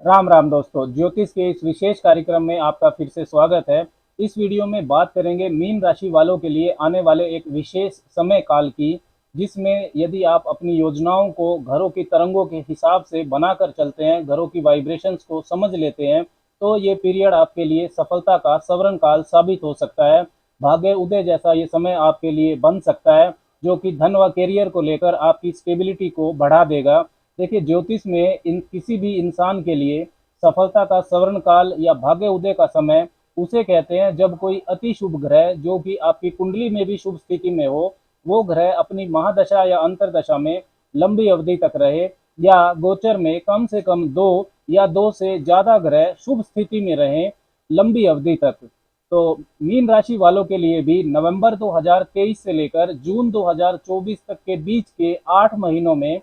राम राम दोस्तों, ज्योतिष के इस विशेष कार्यक्रम में आपका फिर से स्वागत है। इस वीडियो में बात करेंगे मीन राशि वालों के लिए आने वाले एक विशेष समय काल की, जिसमें यदि आप अपनी योजनाओं को घरों की तरंगों के हिसाब से बनाकर चलते हैं, घरों की वाइब्रेशंस को समझ लेते हैं, तो ये पीरियड आपके लिए सफलता का सवर्ण काल साबित हो सकता है। भाग्य उदय जैसा ये समय आपके लिए बन सकता है, जो कि धन व कैरियर को लेकर आपकी स्टेबिलिटी को बढ़ा देगा। देखिए, ज्योतिष में इन किसी भी इंसान के लिए सफलता का स्वर्ण काल या भाग्य उदय का समय उसे कहते हैं जब कोई अति शुभ ग्रह जो कि आपकी कुंडली में भी शुभ स्थिति में हो, वो ग्रह अपनी महादशा या अंतरदशा में लंबी अवधि तक रहे, या गोचर में कम से कम दो या दो से ज्यादा ग्रह शुभ स्थिति में रहें लंबी अवधि तक। तो मीन राशि वालों के लिए भी नवंबर 2023 से लेकर जून 2024 तक के बीच के 8 महीनों में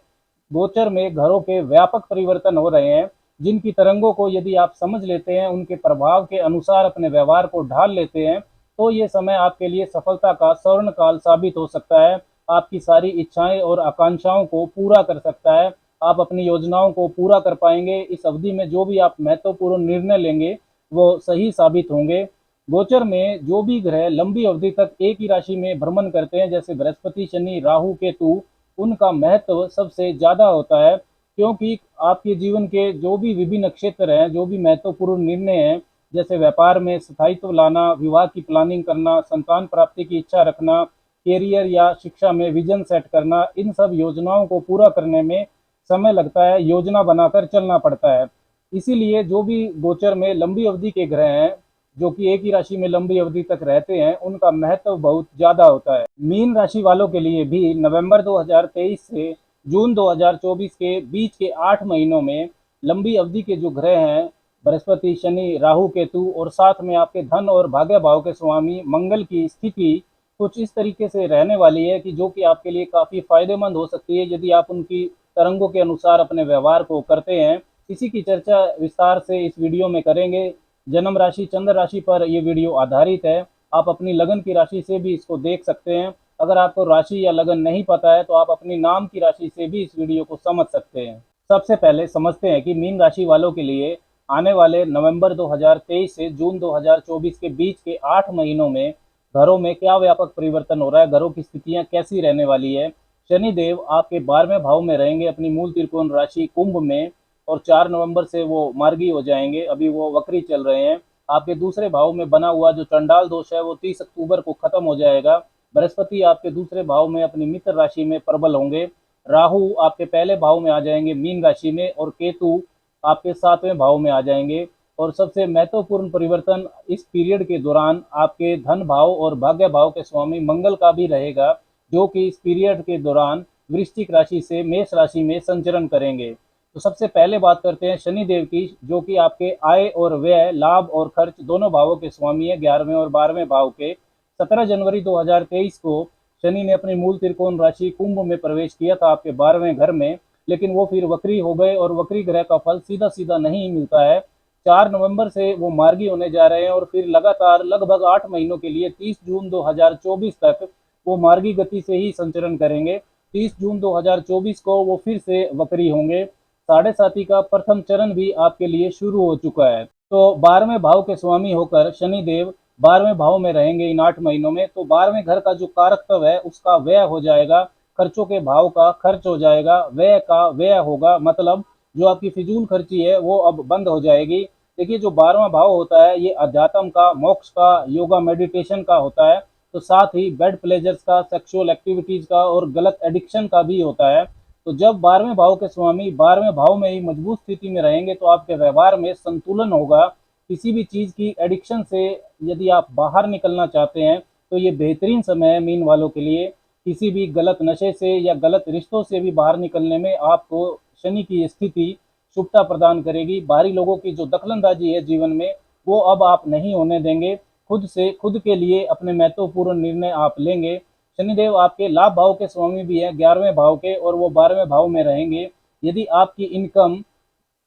गोचर में घरों के व्यापक परिवर्तन हो रहे हैं, जिनकी तरंगों को यदि आप समझ लेते हैं, उनके प्रभाव के अनुसार अपने व्यवहार को ढाल लेते हैं, तो ये समय आपके लिए सफलता का स्वर्ण काल साबित हो सकता है। आपकी सारी इच्छाएं और आकांक्षाओं को पूरा कर सकता है। आप अपनी योजनाओं को पूरा कर पाएंगे। इस अवधि में जो भी आप महत्वपूर्ण निर्णय लेंगे वो सही साबित होंगे। गोचर में जो भी ग्रह लंबी अवधि तक एक ही राशि में भ्रमण करते हैं, जैसे बृहस्पति, शनि, राहु, केतु, उनका महत्व सबसे ज़्यादा होता है, क्योंकि आपके जीवन के जो भी विभिन्न क्षेत्र हैं, जो भी महत्वपूर्ण निर्णय हैं, जैसे व्यापार में स्थायित्व लाना, विवाह की प्लानिंग करना, संतान प्राप्ति की इच्छा रखना, कैरियर या शिक्षा में विजन सेट करना, इन सब योजनाओं को पूरा करने में समय लगता है, योजना बनाकर चलना पड़ता है। इसीलिए जो भी गोचर में लंबी अवधि के ग्रह हैं, जो कि एक ही राशि में लंबी अवधि तक रहते हैं, उनका महत्व बहुत ज्यादा होता है। मीन राशि वालों के लिए भी नवंबर 2023 से जून 2024 के बीच के 8 महीनों में लंबी अवधि के जो ग्रह हैं, बृहस्पति, शनि, राहु, केतु, और साथ में आपके धन और भाग्य भाव के स्वामी मंगल की स्थिति कुछ इस तरीके से रहने वाली है कि जो कि आपके लिए काफी फायदेमंद हो सकती है यदि आप उनकी तरंगों के अनुसार अपने व्यवहार को करते हैं। इसी की चर्चा विस्तार से इस वीडियो में करेंगे। जन्म राशि, चंद्र राशि पर यह वीडियो आधारित है। आप अपनी लगन की राशि से भी इसको देख सकते हैं। अगर आपको राशि या लगन नहीं पता है तो आप अपनी नाम की राशि से भी इस वीडियो को समझ सकते हैं। सबसे पहले समझते हैं कि मीन राशि वालों के लिए आने वाले नवंबर 2023 से जून 2024 के बीच के 8 महीनों में घरों में क्या व्यापक परिवर्तन हो रहा है, घरों की स्थितियां कैसी रहने वाली है। शनिदेव आपके 12वें भाव में रहेंगे, अपनी मूल त्रिकोण राशि कुंभ में, और 4 नवंबर से वो मार्गी हो जाएंगे। अभी वो वक्री चल रहे हैं। आपके दूसरे भाव में बना हुआ जो चंडाल दोष है वो 30 अक्टूबर को खत्म हो जाएगा। बृहस्पति आपके दूसरे भाव में अपनी मित्र राशि में प्रबल होंगे। राहु आपके पहले भाव में आ जाएंगे मीन राशि में, और केतु आपके 7वें भाव में आ जाएंगे। और सबसे महत्वपूर्ण परिवर्तन इस पीरियड के दौरान आपके धन भाव और भाग्य भाव के स्वामी मंगल का भी रहेगा, जो कि इस पीरियड के दौरान वृश्चिक राशि से मेष राशि में संचरण करेंगे। तो सबसे पहले बात करते हैं शनि देव की, जो कि आपके आय और व्यय, लाभ और खर्च दोनों भावों के स्वामी है, 11वें और 12वें भाव के। 17 जनवरी 2023 को शनि ने अपनी मूल त्रिकोण राशि कुंभ में प्रवेश किया था, आपके 12वें घर में, लेकिन वो फिर वक्री हो गए, और वक्री ग्रह का फल सीधा सीधा नहीं मिलता है। 4 नवंबर से वो मार्गी होने जा रहे हैं, और फिर लगातार लगभग 8 महीनों के लिए 30 जून 2024 तक वो मार्गी गति से ही संचरण करेंगे। 30 जून 2024 को वो फिर से वक्री होंगे। साढ़े साथी का प्रथम चरण भी आपके लिए शुरू हो चुका है। तो 12वें भाव के स्वामी होकर शनिदेव 12वें भाव में रहेंगे इन 8 महीनों में। तो 12वें घर का जो कारकत्व है उसका व्यय हो जाएगा, खर्चों के भाव का खर्च हो जाएगा, व्यय का व्यय होगा, मतलब जो आपकी फिजूल खर्ची है वो अब बंद हो जाएगी। देखिए, जो 12वां भाव होता है ये अध्यात्म का, मोक्ष का, योगा मेडिटेशन का होता है। तो साथ ही बेड प्लेजर्स का, सेक्सुअल एक्टिविटीज का और गलत एडिक्शन का भी होता है। तो जब 12वें भाव के स्वामी 12वें भाव में ही मजबूत स्थिति में रहेंगे तो आपके व्यवहार में संतुलन होगा। किसी भी चीज की एडिक्शन से यदि आप बाहर निकलना चाहते हैं तो ये बेहतरीन समय है मीन वालों के लिए। किसी भी गलत नशे से या गलत रिश्तों से भी बाहर निकलने में आपको शनि की स्थिति शुभता प्रदान करेगी। बाहरी लोगों की जो दखलंदाजी है जीवन में, वो अब आप नहीं होने देंगे। खुद से, खुद के लिए अपने महत्वपूर्ण निर्णय आप लेंगे। शनिदेव आपके लाभ भाव के स्वामी भी हैं, 11वें भाव के, और वो 12वें भाव में रहेंगे। यदि आपकी इनकम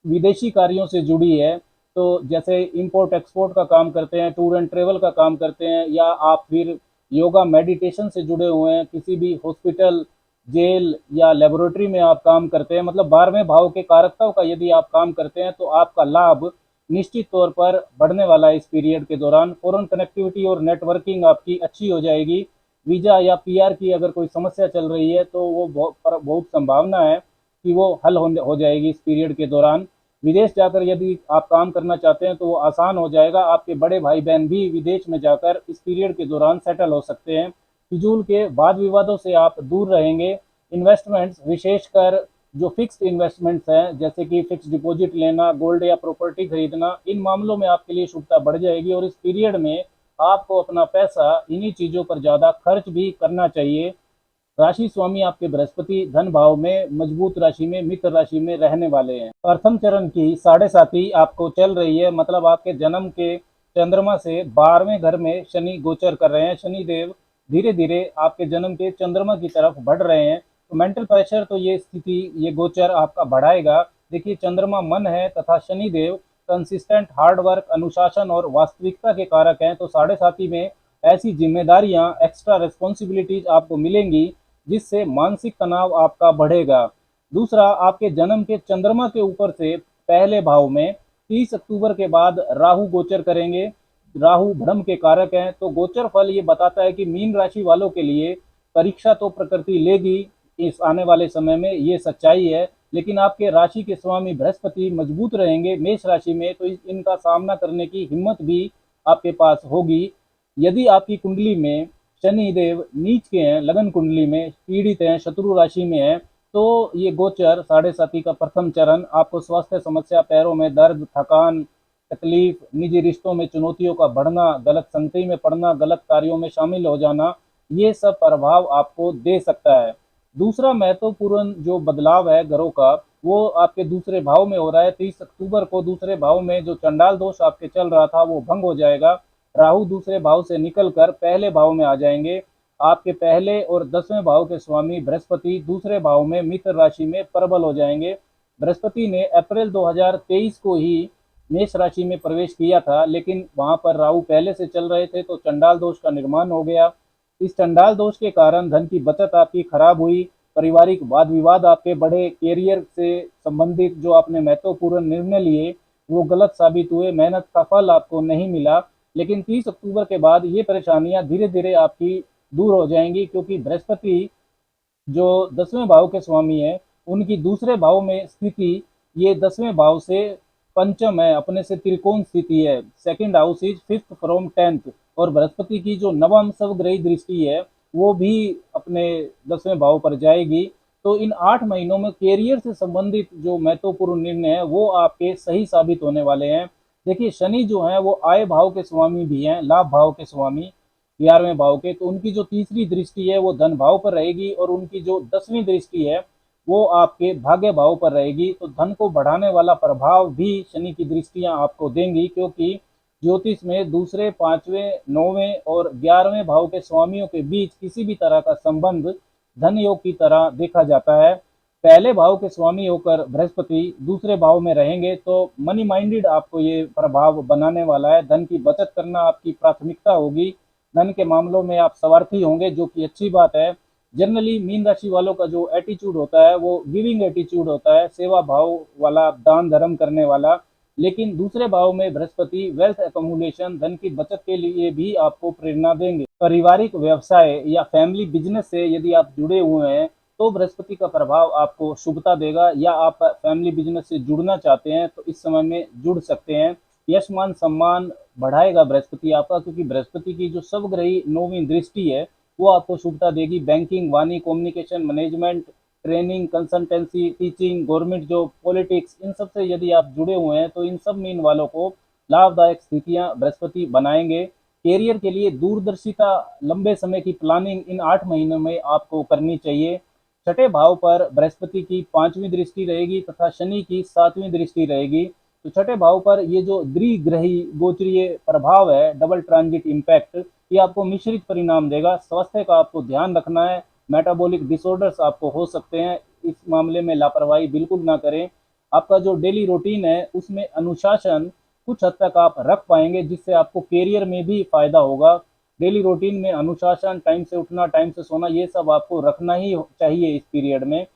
विदेशी कार्यों से जुड़ी है, तो जैसे इंपोर्ट एक्सपोर्ट का काम करते हैं, टूर एंड ट्रेवल का काम करते हैं, या आप फिर योगा मेडिटेशन से जुड़े हुए हैं, किसी भी हॉस्पिटल, जेल या लेबोरेटरी में आप काम करते हैं, मतलब 12वें भाव के कारकताओं का यदि आप काम करते हैं तो आपका लाभ निश्चित तौर पर बढ़ने वाला है इस पीरियड के दौरान। फॉरेन कनेक्टिविटी और नेटवर्किंग आपकी अच्छी हो जाएगी। वीजा या पीआर की अगर कोई समस्या चल रही है तो वो बहुत संभावना है कि वो हल हो जाएगी इस पीरियड के दौरान। विदेश जाकर यदि आप काम करना चाहते हैं तो वो आसान हो जाएगा। आपके बड़े भाई बहन भी विदेश में जाकर इस पीरियड के दौरान सेटल हो सकते हैं। फिजूल के वाद विवादों से आप दूर रहेंगे। इन्वेस्टमेंट्स, विशेषकर जो फिक्स्ड इन्वेस्टमेंट्स हैं जैसे कि फिक्स डिपॉजिट लेना, गोल्ड या प्रॉपर्टी खरीदना, इन मामलों में आपके लिए शुभता बढ़ जाएगी और इस पीरियड में आपको अपना पैसा इन्हीं चीज़ों पर ज़्यादा खर्च भी करना चाहिए। राशि स्वामी आपके बृहस्पति धन भाव में मजबूत राशि में मित्र राशि में रहने वाले हैं। प्रथम चरण की 7.5 आपको चल रही है, मतलब आपके जन्म के चंद्रमा से 12वें घर में शनि गोचर कर रहे हैं। शनि देव धीरे धीरे आपके जन्म के चंद्रमा की तरफ बढ़ रहे हैं, तो मेंटल प्रेशर तो ये स्थिति, ये गोचर आपका बढ़ाएगा। देखिए, चंद्रमा मन है तथा Shani Dev consistent hard work, अनुशासन और वास्तविकता के कारक हैं, तो 7.5 में ऐसी जिम्मेदारियां, एक्स्ट्रा रिस्पॉन्सिबिलिटीज आपको मिलेंगी जिससे मानसिक तनाव आपका बढ़ेगा। दूसरा, आपके जन्म के चंद्रमा के ऊपर से पहले भाव में 30 अक्टूबर के बाद राहु गोचर करेंगे। राहु भ्रम के कारक हैं, तो गोचर फल ये बताता है कि मीन राशि वालों के लिए परीक्षा तो प्रकृति लेगी इस आने वाले समय में, ये सच्चाई है। लेकिन आपके राशि के स्वामी बृहस्पति मजबूत रहेंगे मेष राशि में, तो इनका सामना करने की हिम्मत भी आपके पास होगी। यदि आपकी कुंडली में शनि देव नीच के हैं, लगन कुंडली में पीड़ित हैं, शत्रु राशि में है, तो ये गोचर 7.5 का प्रथम चरण आपको स्वास्थ्य समस्या, पैरों में दर्द, थकान, तकलीफ, निजी रिश्तों में चुनौतियों का बढ़ना, गलत संगति में पड़ना, गलत कार्यों में शामिल हो जाना, ये सब प्रभाव आपको दे सकता है। दूसरा महत्वपूर्ण जो बदलाव है ग्रहों का, वो आपके दूसरे भाव में हो रहा है। 30 अक्टूबर को दूसरे भाव में जो चंडाल दोष आपके चल रहा था वो भंग हो जाएगा। राहु दूसरे भाव से निकलकर पहले भाव में आ जाएंगे। आपके पहले और 10वें भाव के स्वामी बृहस्पति दूसरे भाव में मित्र राशि में प्रबल हो जाएंगे। बृहस्पति ने अप्रैल 2023 को ही मेष राशि में प्रवेश किया था, लेकिन वहां पर राहु पहले से चल रहे थे, तो चंडाल दोष का निर्माण हो गया। इस चंडाल दोष के कारण धन की बचत आपकी खराब हुई, पारिवारिक वाद विवाद आपके बढ़े, कैरियर से संबंधित जो आपने महत्वपूर्ण निर्णय लिए वो गलत साबित हुए, मेहनत का फल आपको नहीं मिला। लेकिन 30 अक्टूबर के बाद ये परेशानियां धीरे धीरे आपकी दूर हो जाएंगी, क्योंकि बृहस्पति जो 10वें भाव के स्वामी है उनकी दूसरे भाव में स्थिति, ये 10वें भाव से पंचम है, अपने से त्रिकोण स्थिति है। Second house is 5th from 10th, और बृहस्पति की जो नवम सवग्रही दृष्टि है वो भी अपने 10वें भाव पर जाएगी। तो इन 8 महीनों में कैरियर से संबंधित जो महत्वपूर्ण निर्णय है वो आपके सही साबित होने वाले हैं। देखिए, शनि जो है वो आय भाव के स्वामी भी हैं, लाभ भाव के स्वामी 11वें भाव के, तो उनकी जो तीसरी दृष्टि है वो धन भाव पर रहेगी, और उनकी जो 10वीं दृष्टि है वो आपके भाग्य भाव पर रहेगी। तो धन को बढ़ाने वाला प्रभाव भी शनि की दृष्टियां आपको देंगी, क्योंकि ज्योतिष में दूसरे, 5वें, 9वें और 11वें भाव के स्वामियों के बीच किसी भी तरह का संबंध धन योग की तरह देखा जाता है। पहले भाव के स्वामी होकर बृहस्पति दूसरे भाव में रहेंगे, तो मनी माइंडेड आपको ये प्रभाव बनाने वाला है। धन की बचत करना आपकी प्राथमिकता होगी। धन के मामलों में आप स्वार्थी होंगे, जो कि अच्छी बात है। जनरली मीन राशि वालों का जो एटीट्यूड होता है वो गिविंग एटीट्यूड होता है, सेवा भाव वाला, दान धर्म करने वाला। लेकिन दूसरे भाव में बृहस्पति वेल्थ एकमुलेशन, धन की बचत के लिए भी आपको प्रेरणा देंगे। पारिवारिक व्यवसाय या फैमिली बिजनेस से यदि आप जुड़े हुए हैं तो बृहस्पति का प्रभाव आपको शुभता देगा, या आप फैमिली बिजनेस से जुड़ना चाहते हैं तो इस समय में जुड़ सकते हैं। यश मान सम्मान बढ़ाएगा बृहस्पति आपका, क्योंकि बृहस्पति की जो सवग्रही 9वीं दृष्टि है वो आपको शुभता देगी। बैंकिंग, वाणी, communication, management, training, consultancy, teaching, government job, politics, इन सब से यदि आप जुड़े हुए हैं तो इन सब मीन वालों को लाभदायक स्थितियां बृहस्पति बनाएंगे। कैरियर के लिए दूरदर्शिता, लंबे समय की प्लानिंग इन 8 महीनों में आपको करनी चाहिए। छठे भाव पर बृहस्पति की 5वीं दृष्टि रहेगी तथा शनि की 7वीं दृष्टि रहेगी। तो छठे भाव पर ये जो द्विग्रही गोचरीय प्रभाव है, डबल ट्रांजिट इम्पैक्ट, ये आपको मिश्रित परिणाम देगा। स्वास्थ्य का आपको ध्यान रखना है। मेटाबॉलिक डिसऑर्डर्स आपको हो सकते हैं, इस मामले में लापरवाही बिल्कुल ना करें। आपका जो डेली रूटीन है उसमें अनुशासन कुछ हद तक आप रख पाएंगे, जिससे आपको कैरियर में भी फायदा होगा। डेली रूटीन में अनुशासन, टाइम से उठना, टाइम से सोना, ये सब आपको रखना ही चाहिए इस पीरियड में।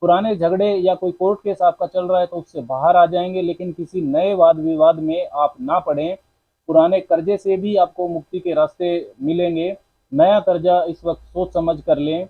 पुराने झगड़े या कोई कोर्ट केस आपका चल रहा है तो उससे बाहर आ जाएंगे, लेकिन किसी नए वाद विवाद में आप ना पड़ें। पुराने कर्जे से भी आपको मुक्ति के रास्ते मिलेंगे। नया कर्जा इस वक्त सोच समझ कर लें।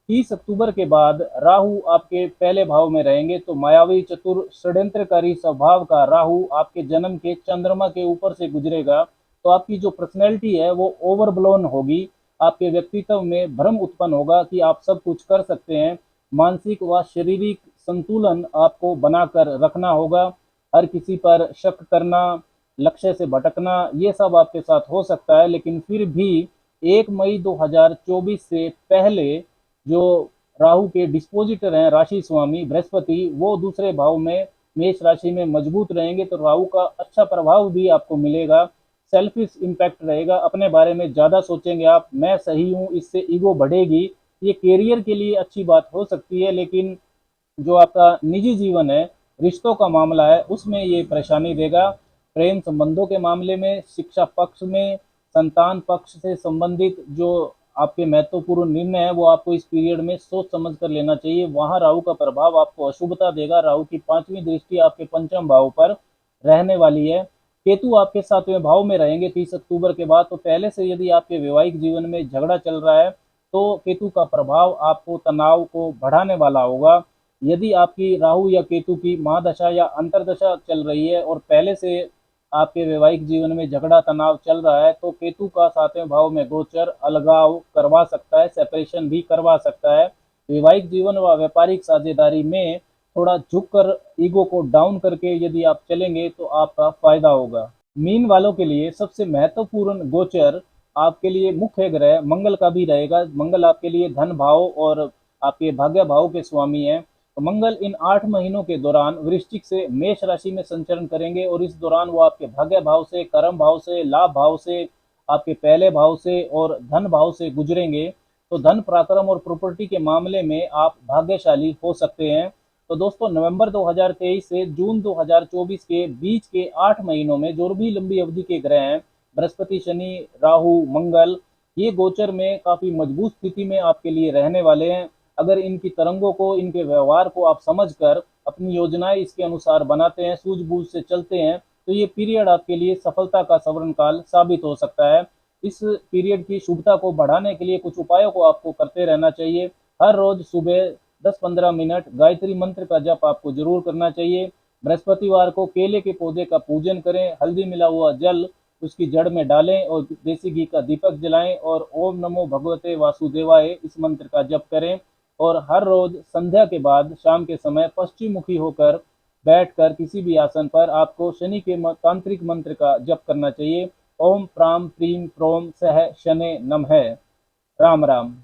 30 अक्टूबर के बाद राहु आपके पहले भाव में रहेंगे, तो मायावी, चतुर, षड्यंत्रकारी स्वभाव का राहु आपके जन्म के चंद्रमा के ऊपर से गुजरेगा। तो आपकी जो पर्सनैलिटी है वो ओवरब्लोन होगी। आपके व्यक्तित्व में भ्रम उत्पन्न होगा कि आप सब कुछ कर सकते हैं। मानसिक व शारीरिक संतुलन आपको बनाकर रखना होगा। हर किसी पर शक करना, लक्ष्य से भटकना, ये सब आपके साथ हो सकता है। लेकिन फिर भी 1 मई 2024 से पहले जो राहु के डिस्पोजिटर हैं, राशि स्वामी बृहस्पति, वो दूसरे भाव में मेष राशि में मजबूत रहेंगे, तो राहु का अच्छा प्रभाव भी आपको मिलेगा। सेल्फिश इम्पैक्ट रहेगा, अपने बारे में ज़्यादा सोचेंगे आप, मैं सही हूँ, इससे ईगो बढ़ेगी। ये करियर के लिए अच्छी बात हो सकती है, लेकिन जो आपका निजी जीवन है, रिश्तों का मामला है, उसमें ये परेशानी देगा। प्रेम संबंधों के मामले में, शिक्षा पक्ष में, संतान पक्ष से संबंधित जो आपके महत्वपूर्ण निर्णय है वो आपको इस पीरियड में सोच समझ कर लेना चाहिए। वहां राहु का प्रभाव आपको अशुभता देगा। राहु की 5वीं दृष्टि आपके पंचम भाव पर रहने वाली है। केतु आपके 7वें भाव में रहेंगे 30 अक्टूबर के बाद। तो पहले से यदि आपके वैवाहिक जीवन में झगड़ा चल रहा है तो केतु का प्रभाव आपको तनाव को बढ़ाने वाला होगा। यदि आपकी राहु या केतु की महादशा या अंतरदशा चल रही है और पहले से आपके वैवाहिक जीवन में झगड़ा तनाव चल रहा है, तो केतु का 7वें भाव में गोचर अलगाव करवा सकता है, सेपरेशन भी करवा सकता है। वैवाहिक जीवन व व्यापारिक साझेदारी में थोड़ा झुक कर, ईगो को डाउन करके यदि आप चलेंगे तो आपका फायदा होगा। मीन वालों के लिए सबसे महत्वपूर्ण गोचर आपके लिए मुख्य ग्रह मंगल का भी रहेगा। मंगल आपके लिए धन भाव और आपके भाग्य भाव के स्वामी हैं। तो मंगल इन 8 महीनों के दौरान वृश्चिक से मेष राशि में संचरण करेंगे, और इस दौरान वो आपके भाग्य भाव से, कर्म भाव से, लाभ भाव से, आपके पहले भाव से और धन भाव से गुजरेंगे। तो धन, पराक्रम और प्रॉपर्टी के मामले में आप भाग्यशाली हो सकते हैं। तो दोस्तों, नवंबर 2023 से जून 2024 के बीच के 8 महीनों में जो भी लंबी अवधि के ग्रह हैं, बृहस्पति, शनि, राहु, मंगल, ये गोचर में काफी मजबूत स्थिति में आपके लिए रहने वाले हैं। अगर इनकी तरंगों को, इनके व्यवहार को आप समझकर अपनी योजनाएं इसके अनुसार बनाते हैं, सूझबूझ से चलते हैं, तो ये पीरियड आपके लिए सफलता का सवर्ण काल साबित हो सकता है। इस पीरियड की शुभता को बढ़ाने के लिए कुछ उपायों को आपको करते रहना चाहिए। हर रोज सुबह 10-15 मिनट गायत्री मंत्र का जप आपको जरूर करना चाहिए। बृहस्पतिवार को केले के पौधे का पूजन करें, हल्दी मिला हुआ जल उसकी जड़ में डालें और देसी घी का दीपक जलाएं और ओम नमो भगवते वासुदेवाय इस मंत्र का जप करें। और हर रोज संध्या के बाद शाम के समय पश्चिम मुखी होकर बैठकर किसी भी आसन पर आपको शनि के तांत्रिक मंत्र का जप करना चाहिए। ओम प्राम प्रीम प्रोम सह शने नमः। राम राम।